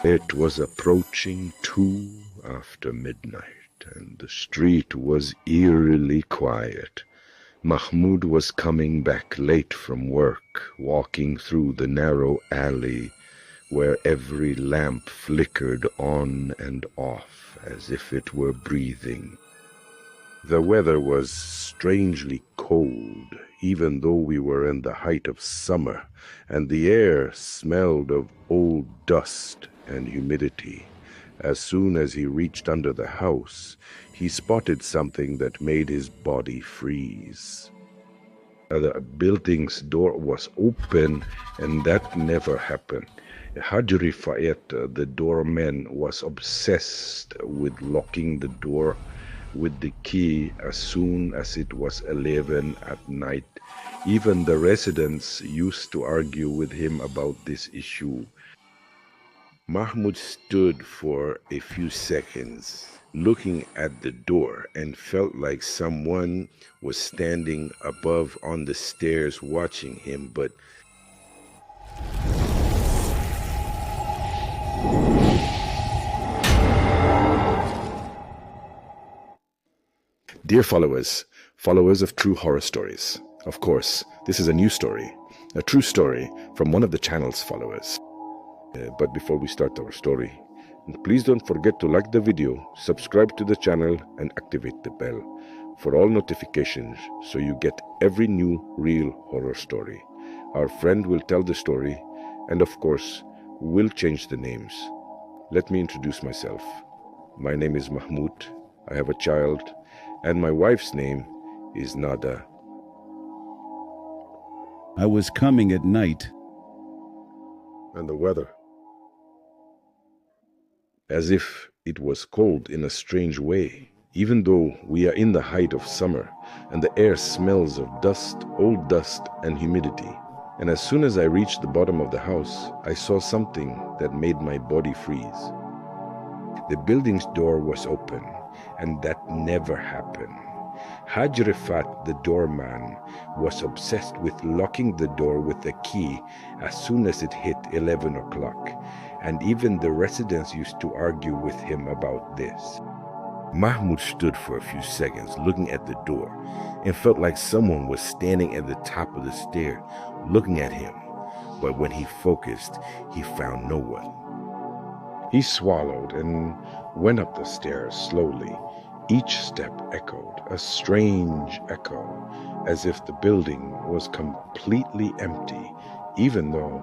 It was approaching 2 after midnight, and the street was eerily quiet. Mahmoud was coming back late from work, walking through the narrow alley where every lamp flickered on and off as if it were breathing. The weather was strangely cold, even though we were in the height of summer, and the air smelled of old dust and humidity. As soon as he reached under the house, he spotted something that made his body freeze. The building's door was open, and that never happened. Horrifying, the doorman, was obsessed with locking the door with the key as soon as it was 11 at night. Even the residents used to argue with him about this issue. Mahmoud stood for a few seconds, looking at the door, and felt like someone was standing above on the stairs watching him, but dear followers of True Horror Stories, of course, this is a new story, a true story from one of the channel's followers. But before we start our story, please don't forget to like the video, subscribe to the channel, and activate the bell for all notifications so you get every new real horror story. Our friend will tell the story, and of course, we'll change the names. Let me introduce myself. My name is Mahmoud. I have a child, and my wife's name is Nada. I was coming at night. And the weather, as if it was cold in a strange way, even though we are in the height of summer, and the air smells of dust, old dust, and humidity. And as soon as I reached the bottom of the house, I saw something that made my body freeze. The building's door was open, and that never happened. Haj Rifat, the doorman, was obsessed with locking the door with a key as soon as it hit 11 o'clock, and even the residents used to argue with him about this. Mahmoud stood for a few seconds looking at the door and felt like someone was standing at the top of the stair looking at him, but when he focused, he found no one. He swallowed and went up the stairs slowly. Each step echoed a strange echo, as if the building was completely empty, even though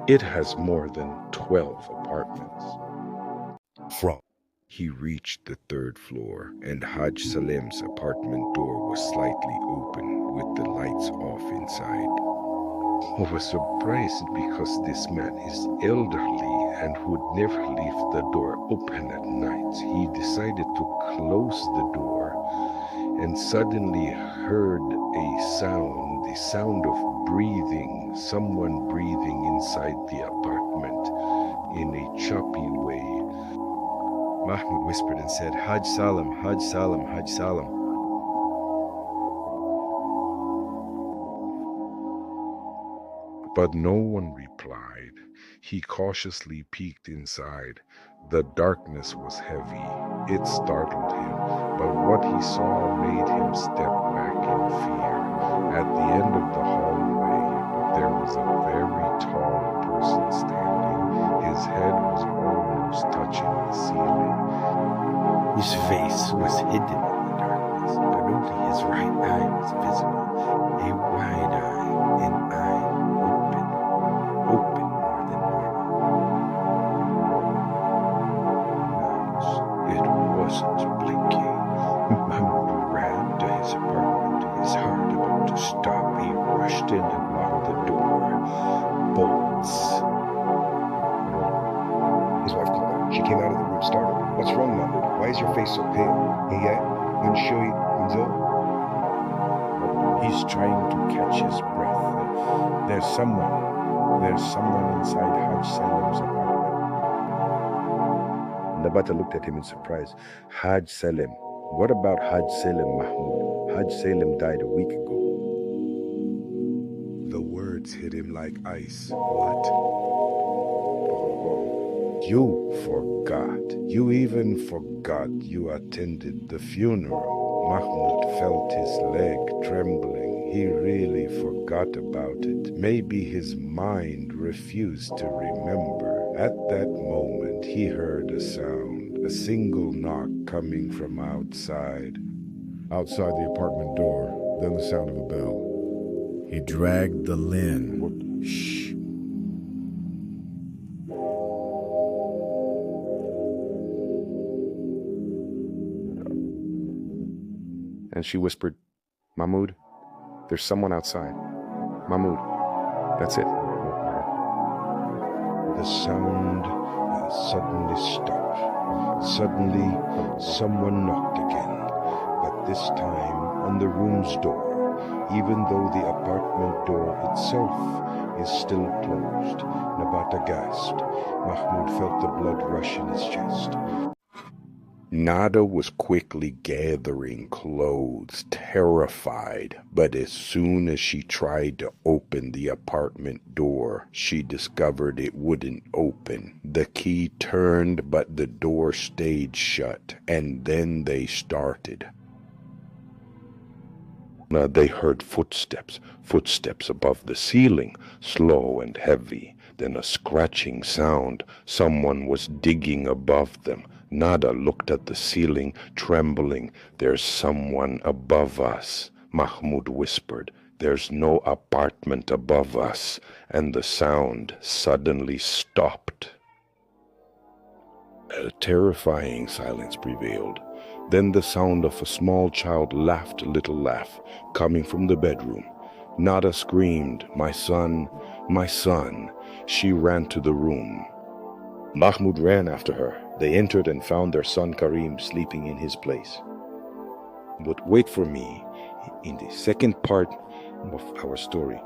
it has more than 12 apartments. He reached the 3rd floor, and Haj Salim's apartment door was slightly open with the lights off inside. I was surprised because this man is elderly and would never leave the door open at night. He decided to close the door and suddenly heard a sound, the sound of breathing, someone breathing inside the apartment in a choppy way. Mahmoud whispered and said, Haj Salam, Haj Salam, Haj Salam. But no one replied. He cautiously peeked inside. The darkness was heavy. It startled him, but what he saw made him step back in fear. At the end of the hallway, there was a very tall person standing. His head was almost touching the ceiling. His face was hidden in the darkness, but only his right eye was visible. A wide eye, an eye open more than normal. It wasn't blinking. Mahmoud ran to his apartment, his heart about to stop. He rushed in and locked the door. Bolts. His wife called out. She came out of the room startled. What's wrong, Mahmoud? Why is your face so pale? He's trying to catch his breath. There's someone inside Haj Salim's apartment. Nabata looked at him in surprise. Haj Salim. What about Haj Salim, Mahmoud? Haj Salim died a week ago. The words hit him like ice. What? Oh, You forgot. You even forgot you attended the funeral. Mahmoud felt his leg trembling. He really forgot about it. Maybe his mind refused to remember. At that moment, he heard a sound, a single knock coming from outside. Outside the apartment door, then the sound of a bell. He dragged the lin. Shh. And she whispered, Mahmoud, there's someone outside. Mahmoud, that's it. The sound suddenly stopped. Suddenly, someone knocked again, but this time on the room's door, even though the apartment door itself is still closed. Nabat aghast, Mahmoud felt the blood rush in his chest. Nada was quickly gathering clothes, terrified, but as soon as she tried to open the apartment door, she discovered it wouldn't open. The key turned, but the door stayed shut, and then they started. They heard footsteps above the ceiling, slow and heavy, then a scratching sound. Someone was digging above them. Nada looked at the ceiling, trembling. There's someone above us, Mahmoud whispered. There's no apartment above us, and the sound suddenly stopped. A terrifying silence prevailed. Then the sound of a small child laughed a little laugh, coming from the bedroom. Nada screamed, "My son, my son." She ran to the room. Mahmoud ran after her. They entered and found their son Karim sleeping in his place. But wait for me. In the second part of our story,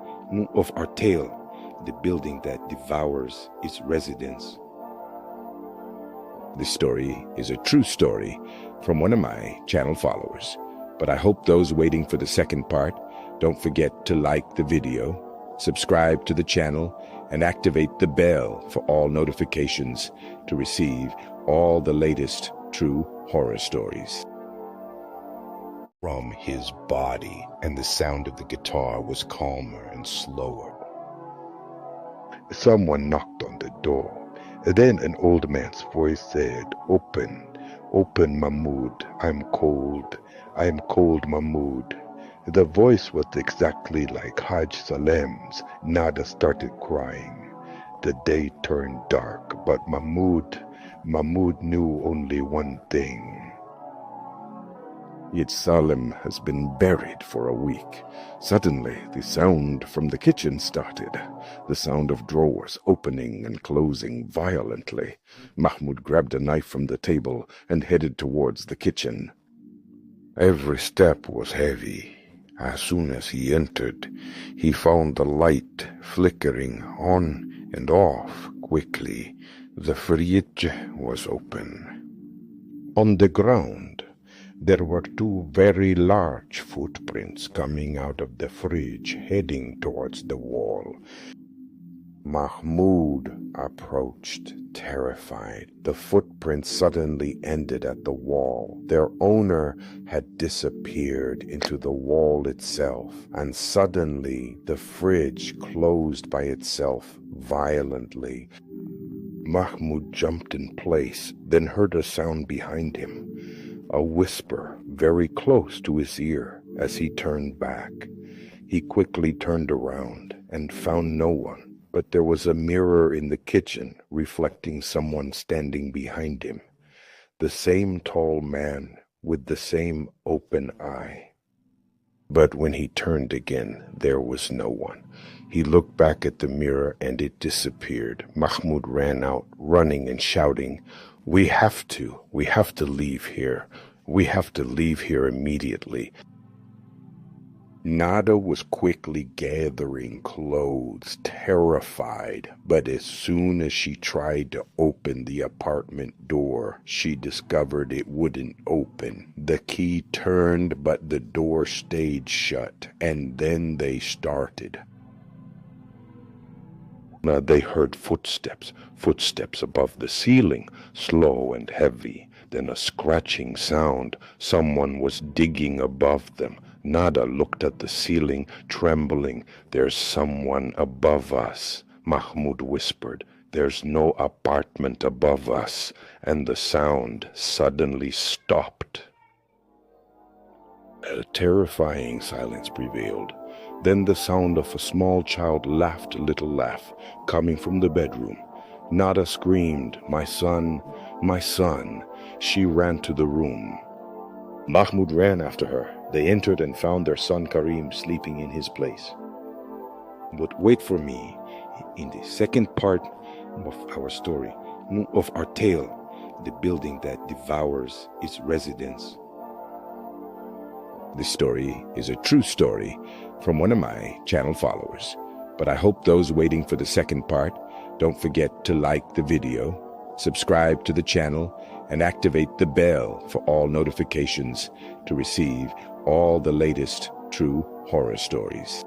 of our tale, the building that devours its residents. This story is a true story from one of my channel followers. But I hope those waiting for the second part don't forget to like the video, subscribe to the channel, and activate the bell for all notifications to receive all the latest true horror stories. From his body, and the sound of the guitar was calmer and slower. Someone knocked on the door. Then an old man's voice said, "Open, open, Mahmoud. I'm cold, Mahmoud." The voice was exactly like Haj Salem's. Nada started crying. The day turned dark, but Mahmoud knew only one thing. Yet Salem has been buried for a week. Suddenly, the sound from the kitchen started. The sound of drawers opening and closing violently. Mahmoud grabbed a knife from the table and headed towards the kitchen. Every step was heavy. As soon as he entered, he found the light flickering on and off quickly. The fridge was open. On the ground, there were two very large footprints coming out of the fridge, heading towards the wall. Mahmoud approached, terrified. The footprints suddenly ended at the wall. Their owner had disappeared into the wall itself, and suddenly the fridge closed by itself violently. Mahmoud jumped in place, then heard a sound behind him. A whisper very close to his ear as he turned back. He quickly turned around and found no one, but there was a mirror in the kitchen reflecting someone standing behind him. The same tall man with the same open eye. But when he turned again, there was no one. He looked back at the mirror and it disappeared. Mahmoud ran out, running and shouting, We have to leave here. We have to leave here immediately." Nada was quickly gathering clothes, terrified, but as soon as she tried to open the apartment door, she discovered it wouldn't open. The key turned, but the door stayed shut, and then they started. They heard footsteps above the ceiling, slow and heavy, then a scratching sound. Someone was digging above them. Nada looked at the ceiling, trembling. "There's someone above us," Mahmoud whispered. "There's no apartment above us." And the sound suddenly stopped. A terrifying silence prevailed. Then the sound of a small child laughed a little laugh, coming from the bedroom. Nada screamed, "My son, my son." She ran to the room. Mahmoud ran after her. They entered and found their son Karim sleeping in his place. But wait for me. In the second part of our story, of our tale, the building that devours its residents. This story is a true story from one of my channel followers, but I hope those waiting for the second part don't forget to like the video, subscribe to the channel, and activate the bell for all notifications to receive all the latest true horror stories.